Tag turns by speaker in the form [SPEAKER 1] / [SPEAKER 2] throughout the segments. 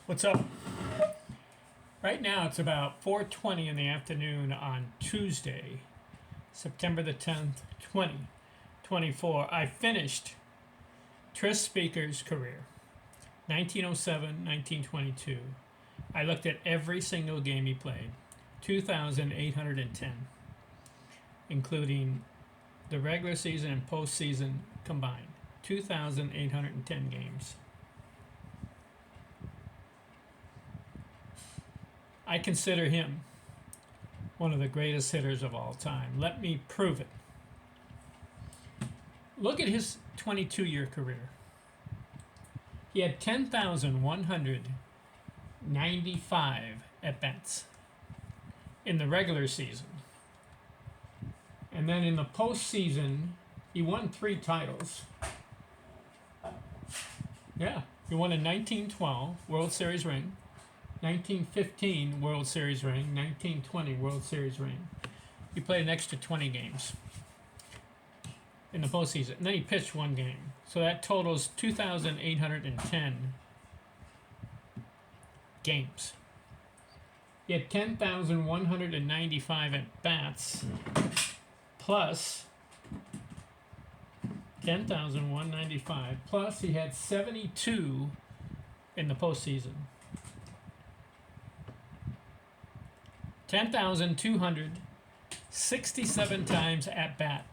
[SPEAKER 1] What's up? Right now it's about 4:20 in the afternoon on Tuesday, September the 10th, 2024. I finished Tris Speaker's career, 1907, 1922. I looked at every single game he played, 2,810, including the regular season and postseason combined, 2,810 games. I consider him one of the greatest hitters of all time. Let me prove it. Look at his 22-year career. He had 10,195 at-bats in the regular season. And then in the postseason, he won 3 titles. Yeah, he won a 1912 World Series ring, 1915 World Series ring, 1920 World Series ring. He played an extra 20 games in the postseason. And then he pitched 1 game. So that totals 2,810 games. He had 10,195 at bats plus 10,195 plus he had 72 in the postseason. 10,267 times at bat.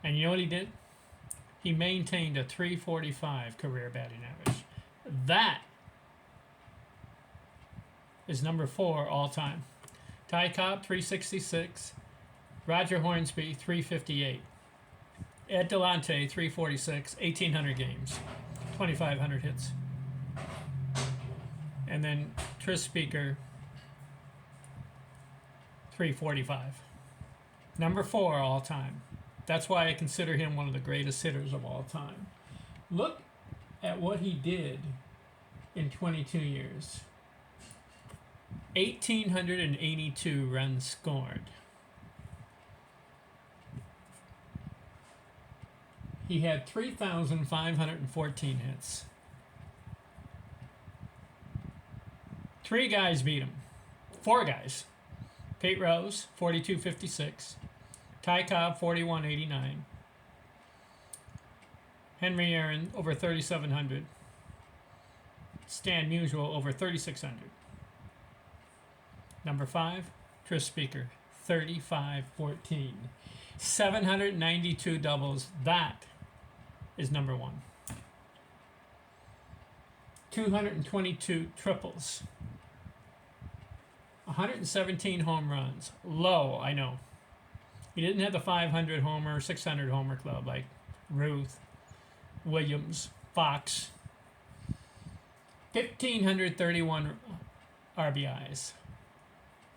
[SPEAKER 1] And you know what he did? He maintained a .345 career batting average. That is number 4 all time. Ty Cobb, 366. Roger Hornsby, 358. Ed Delonte, 346. 1,800 games. 2,500 hits. And then Tris Speaker, 345. Number 4 all time. That's why I consider him one of the greatest hitters of all time. Look at what he did in 22 years. 1,882 runs scored. He had 3,514 hits. 3 guys beat him. 4 guys. Pete Rose, 42.56. Ty Cobb, 41.89. Henry Aaron, over 3,700. Stan Musial, over 3,600. Number 5, Tris Speaker, 35.14. 792 doubles. That is number 1. 222 triples. 117 home runs. Low, I know. He didn't have the 500 homer, 600 homer club like Ruth, Williams, Fox. 1,531 RBIs.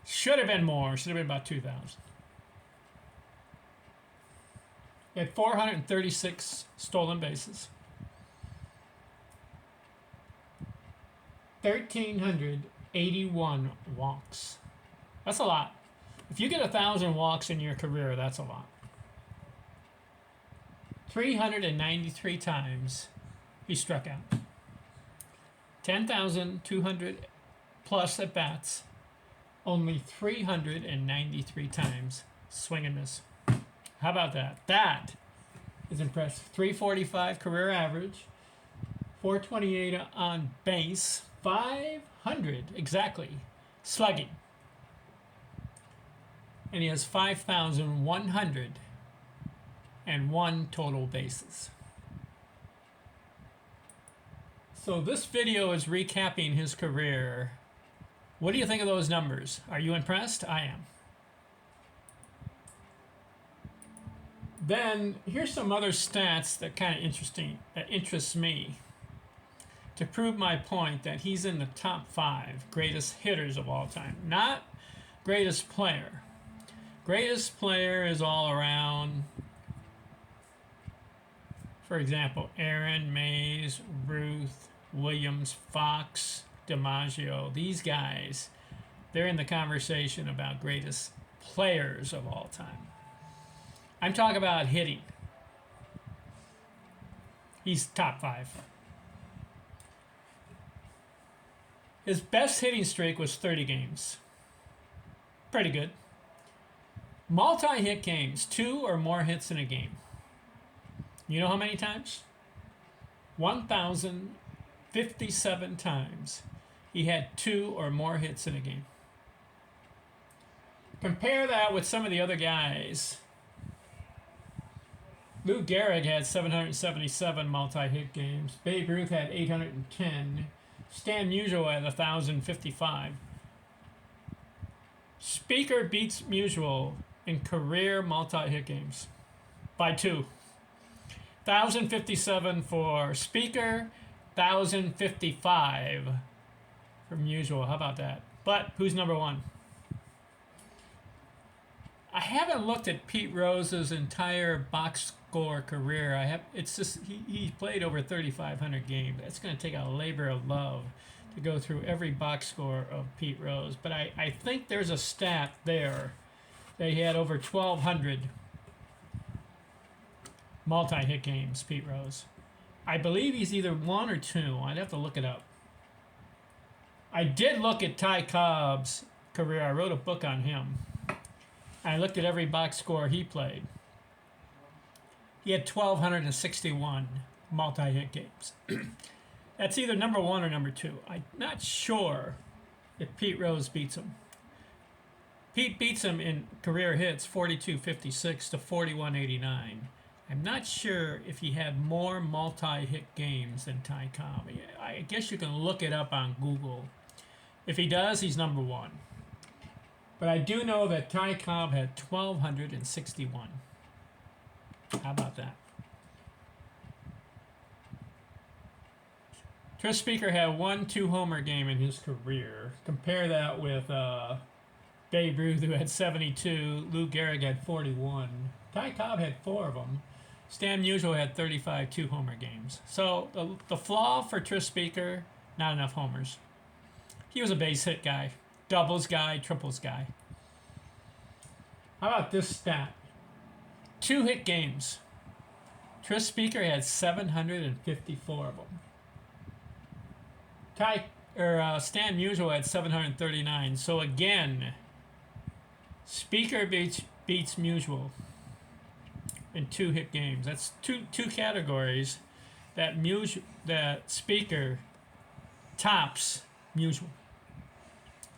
[SPEAKER 1] Should have been more. Should have been about 2,000. He had 436 stolen bases. 1,381 walks. That's a lot. If you get 1,000 walks in your career, that's a lot. 393 times he struck out. 10,200 plus at bats. Only 393 times swing and miss. How about that? That is impressive. 345 career average. 428 on base. 500 exactly slugging. And he has 5,101 total bases. So this video is recapping his career. What do you think of those numbers? Are you impressed? I am. Then here's some other stats that kind of interests me to prove my point that he's in the top 5 greatest hitters of all time. Not greatest player. Greatest player is all around, for example, Aaron, Mays, Ruth, Williams, Fox, DiMaggio. These guys, they're in the conversation about greatest players of all time. I'm talking about hitting. He's top 5. His best hitting streak was 30 games. Pretty good. Multi-hit games, 2 or more hits in a game. You know how many times? 1,057 times he had 2 or more hits in a game. Compare that with some of the other guys. Lou Gehrig had 777 multi-hit games. Babe Ruth had 810. Stan Musial had 1,055. Speaker beats Musial in career multi-hit games by 2. 1,057 for Speaker, 1,055 for Musial. How about that? But who's number one? I haven't looked at Pete Rose's entire box score career. It's just he played over 3,500 games. It's going to take a labor of love to go through every box score of Pete Rose. But I think there's a stat there that he had over 1,200 multi-hit games, Pete Rose. I believe he's either 1 or 2. I'd have to look it up. I did look at Ty Cobb's career. I wrote a book on him. I looked at every box score he played. He had 1,261 multi-hit games. That's either number 1 or number 2. I'm not sure if Pete Rose beats him. Pete beats him in career hits 4,256 to 4,189. I'm not sure if he had more multi-hit games than Ty Cobb. I guess you can look it up on Google. If he does, he's number 1. But I do know that Ty Cobb had 1,261. How about that? Tris Speaker had 1 2-homer game in his career. Compare that with Babe Ruth, who had 72. Lou Gehrig had 41. Ty Cobb had 4 of them. Stan Musial had 35 2-homer games. So the flaw for Tris Speaker, not enough homers. He was a base hit guy. Doubles guy, triples guy. How about this stat? 2-hit games. Tris Speaker had 754 of them. Stan Musial had 739. So again, Speaker beats Musial in 2-hit games. That's two categories that Speaker tops Musial.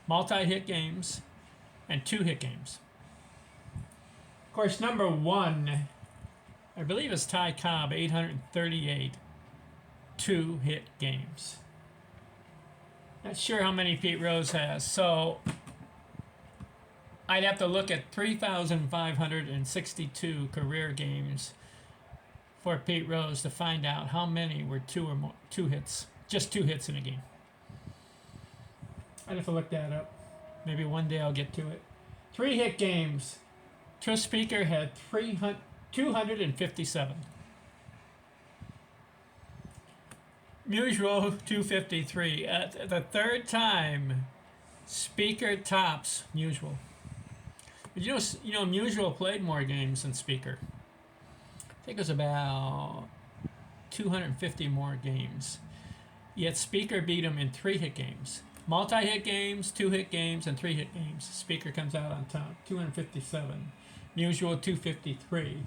[SPEAKER 1] Multi-hit games and 2-hit games. Of course, number 1, I believe, is Ty Cobb, 838 2-hit games. Not sure how many Pete Rose has, so I'd have to look at 3,562 career games for Pete Rose to find out how many were 2 hits, just 2 hits in a game. I'd have to look that up. Maybe one day I'll get to it. 3-hit games. Tris Speaker had 257. Musial 253. The third time, Speaker tops Musial. But you know, Musial played more games than Speaker. I think it was about 250 more games. Yet Speaker beat him in 3-hit games. Multi-hit games, 2-hit games, and 3-hit games. Speaker comes out on top, 257. Musial 253.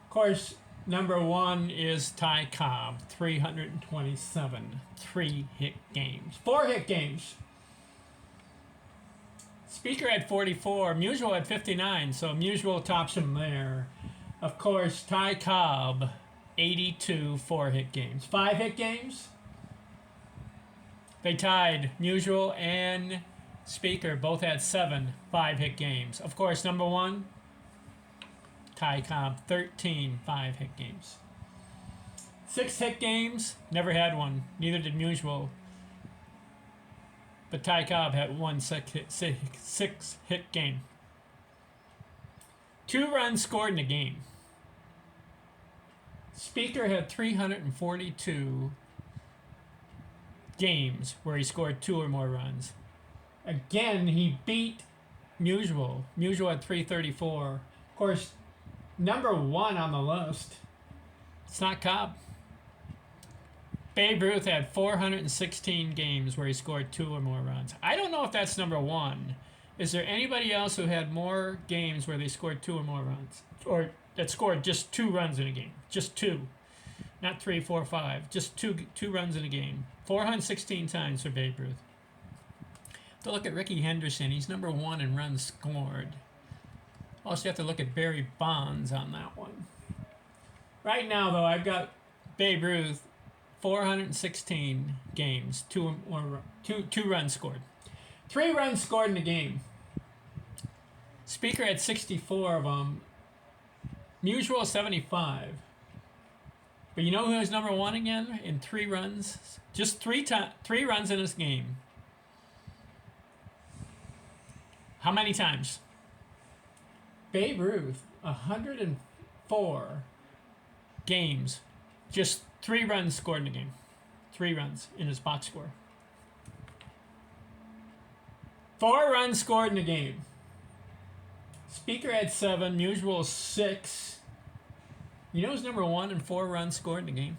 [SPEAKER 1] Of course, number 1 is Ty Cobb, 327 3-hit games. 4-hit games. Speaker had 44. Musial had 59, so Musial tops him there. Of course, Ty Cobb, 82 4-hit games. 5-hit games. They tied. Musial and Speaker both had 7 5-hit games. Of course, number 1, Ty Cobb, 13 5-hit games. 6-hit games, never had one. Neither did Musial. But Ty Cobb had 1 6-hit game. 2 runs scored in a game. Speaker had 342 games where he scored 2 or more runs. Again, he beat Musial. Musial had 334. Of course, number 1 on the list, it's not Cobb. Babe Ruth had 416 games where he scored 2 or more runs. I don't know if that's number one. Is there anybody else who had more games where they scored 2 or more runs? Or that scored just 2 runs in a game? Just 2. Not 3, 4, 5. Just two runs in a game. 416 times for Babe Ruth. To look at Ricky Henderson, he's number 1 in runs scored. Also, you have to look at Barry Bonds on that one. Right now, though, I've got Babe Ruth, 416 games, two runs scored. 3 runs scored in a game. Speaker had 64 of them. Musial 75. But you know who was number 1 again in 3 runs? Just 3 runs in this game. How many times? Babe Ruth, 104 games. Just 3 runs scored in a game. 3 runs in his box score. 4 runs scored in a game. Speaker had 7. Musial 6. You know who's number 1 in 4 runs scored in a game?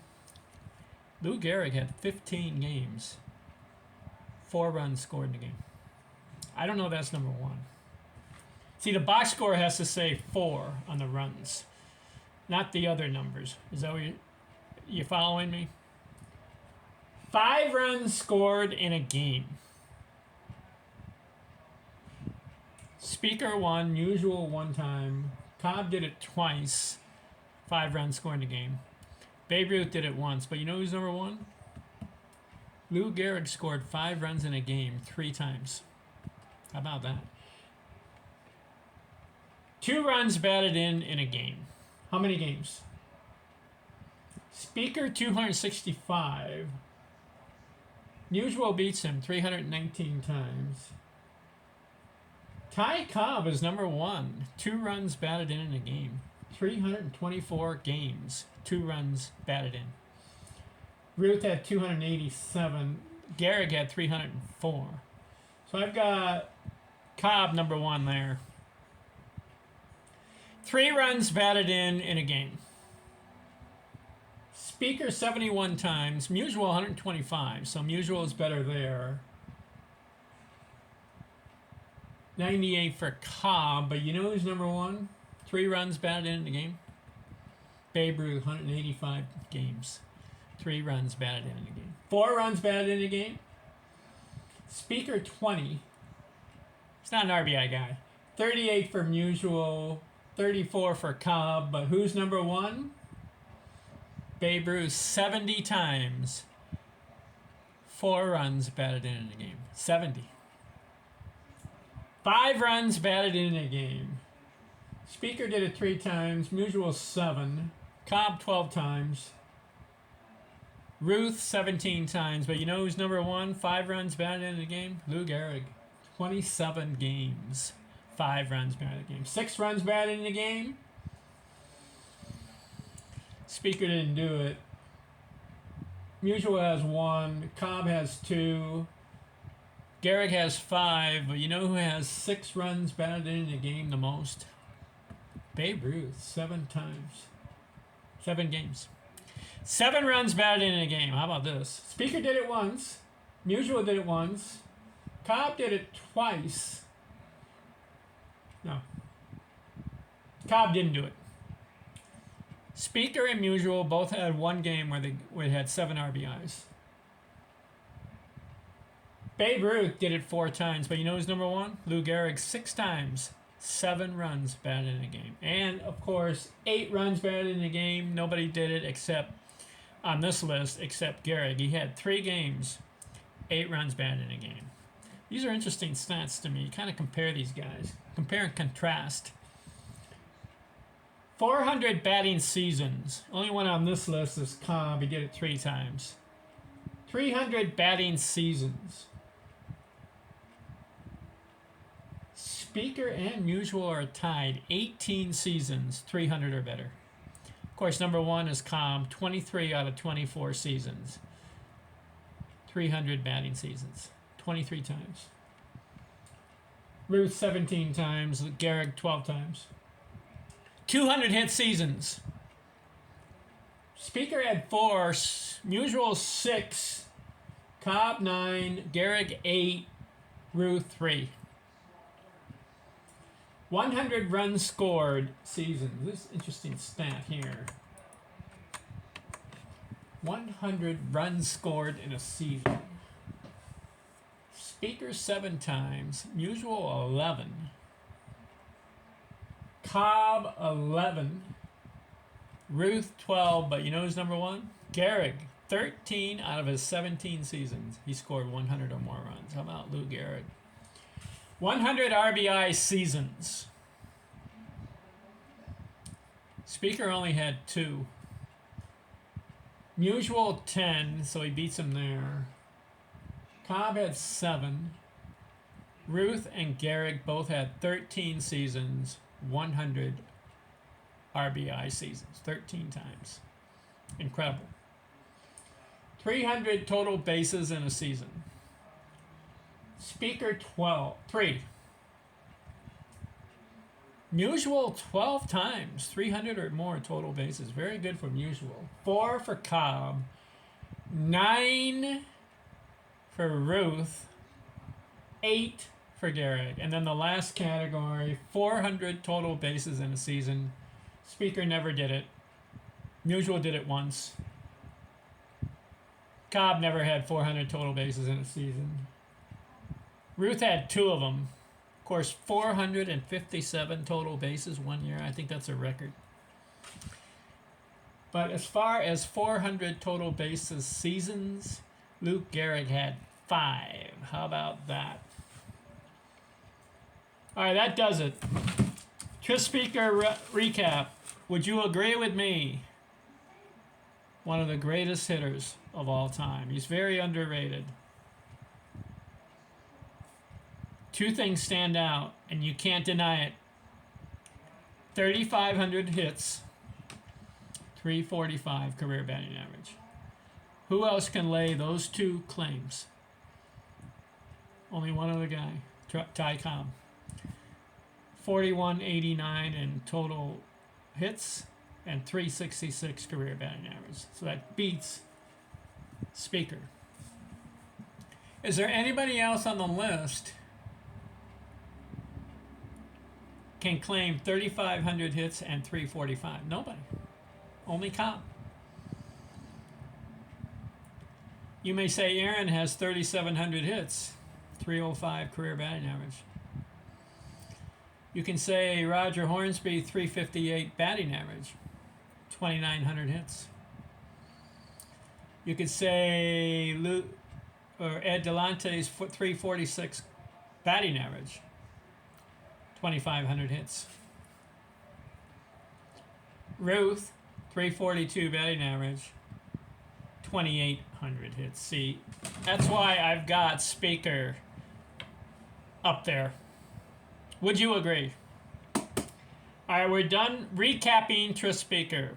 [SPEAKER 1] Lou Gehrig had 15 games. 4 runs scored in a game. I don't know if that's number 1. See, the box score has to say 4 on the runs, not the other numbers. Is that what you following me? 5 runs scored in a game. Speaker 1, Musial 1 time. Cobb did it twice. 5 runs scored in a game. Babe Ruth did it once, but you know who's number 1? Lou Gehrig scored 5 runs in a game 3 times. How about that? 2 runs batted in a game. How many games? Speaker 265. Musial beats him 319 times. Ty Cobb is number 1. 2 runs batted in a game. 324 games. 2 runs batted in. Ruth had 287. Gehrig had 304. So I've got Cobb number 1 there. 3 runs batted in a game. Speaker 71 times. Musial 125. So Musial is better there. 98 for Cobb, but you know who's number 1? 3 runs batted in a game. Babe Ruth, 185 games. 3 runs batted in a game. 4 runs batted in a game. Speaker 20. He's not an RBI guy. 38 for Musial, 34 for Cobb, but who's number 1? Babe Ruth, 70 times. 4 runs batted in a game. 70. 5 runs batted in a game. Speaker did it 3 times. Musial 7. Cobb 12 times. Ruth 17 times. But you know who's number 1? 5 runs batted in a game? Lou Gehrig. 27 games. 5 runs batted in a game. 6 runs batted in a game. Speaker didn't do it. Musial has 1. Cobb has 2. Gehrig has 5, but you know who has 6 runs batted in a game the most? Babe Ruth, 7 times. 7 games. 7 runs batted in a game. How about this? Speaker did it once. Musial did it once. Cobb did it twice. No. Cobb didn't do it. Speaker and Musial both had 1 game where they had 7 RBIs. Babe Ruth did it 4 times, but you know who's number 1? Lou Gehrig, 6 times. 7 runs batted in a game. And, of course, 8 runs batted in a game. Nobody did it except, on this list, except Gehrig. He had 3 games, 8 runs batted in a game. These are interesting stats to me. You kind of compare these guys. Compare and contrast. 400 batting seasons. Only one on this list is Cobb. He did it 3 times. 300 batting seasons. Speaker and Musial are tied 18 seasons, 300 or better. Of course, number 1 is Cobb, 23 out of 24 seasons. 300 batting seasons, 23 times. Ruth 17 times, Gehrig 12 times. 200 hit seasons. Speaker had 4, Musial 6, Cobb 9, Gehrig 8, Ruth 3. 100 runs scored season. This is an interesting stat here. 100 runs scored in a season. Speaker 7 times, Musial 11, Cobb 11, Ruth 12, but you know who's number one? Gehrig, 13 out of his 17 seasons. He scored 100 or more runs. How about Lou Gehrig? 100 RBI seasons. Speaker only had 2. Musial 10, so he beats him there. Cobb had 7. Ruth and Gehrig both had 13 seasons, 100 RBI seasons, 13 times. Incredible. 300 total bases in a season. Speaker 3. Musial 12 times, 300 or more total bases. Very good for Musial. 4 for Cobb. 9 for Ruth. 8 for Gehrig. And then the last category, 400 total bases in a season. Speaker never did it. Musial did it once. Cobb never had 400 total bases in a season. Ruth had 2 of them. Of course, 457 total bases one year. I think that's a record. But as far as 400 total bases seasons, Luke Gehrig had 5. How about that? All right, that does it. Tris Speaker recap. Would you agree with me? One of the greatest hitters of all time. He's very underrated. 2 things stand out, and you can't deny it. 3,500 hits, 345 career batting average. Who else can lay those 2 claims? Only one other guy, Ty Cobb. 4189 in total hits and 366 career batting average. So that beats Speaker. Is there anybody else on the list can claim 3,500 hits and 345? Nobody. Only Cobb. You may say Aaron has 3,700 hits, 305 career batting average. You can say Roger Hornsby, 358 batting average, 2,900 hits. You could say Ed Delante's 346 batting average, 2,500 hits. Ruth, 342 batting average, 2,800 hits. See, that's why I've got Speaker up there. Would you agree? All right, we're done recapping Tris Speaker.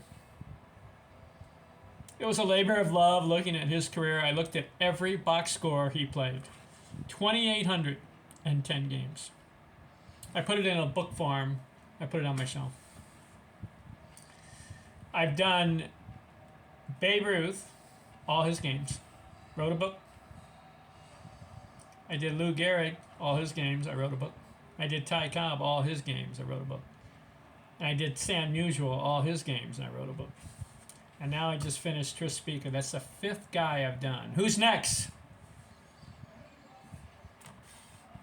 [SPEAKER 1] It was a labor of love looking at his career. I looked at every box score he played. 2,810 games. I put it in a book form. I put it on my shelf. I've done Babe Ruth, all his games. Wrote a book. I did Lou Gehrig, all his games. I wrote a book. I did Ty Cobb, all his games. I wrote a book. And I did Sam Musial, all his games. And I wrote a book. And now I just finished Tris Speaker. That's the 5th guy I've done. Who's next?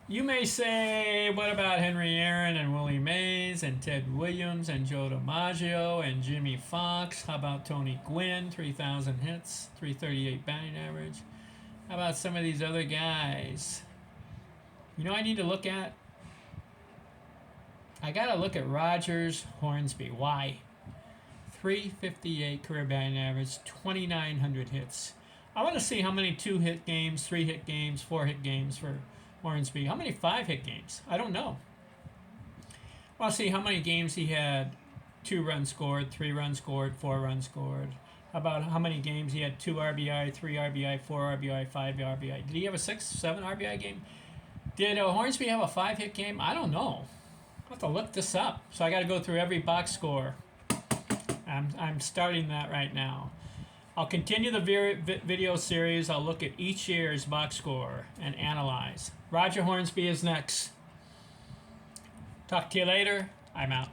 [SPEAKER 1] You may say, what about Henry Aaron and Willie Mays and Ted Williams and Joe DiMaggio and Jimmy Fox? How about Tony Gwynn, 3,000 hits, 338 batting average? How about some of these other guys? You know I need to look at? I got to look at Rogers Hornsby. Why? 358 career batting average, 2,900 hits. I want to see how many 2-hit games, 3-hit games, 4-hit games for Hornsby. How many 5-hit games? I don't know. I want to see how many games he had 2 runs scored, 3 runs scored, 4 runs scored. How about how many games he had 2 RBI, 3 RBI, 4 RBI, 5 RBI? Did he have a 6, 7 RBI game? Did Hornsby have a 5-hit game? I don't know. I'll have to look this up. So I got to go through every box score. I'm starting that right now. I'll continue the video series. I'll look at each year's box score and analyze. Roger Hornsby is next. Talk to you later. I'm out.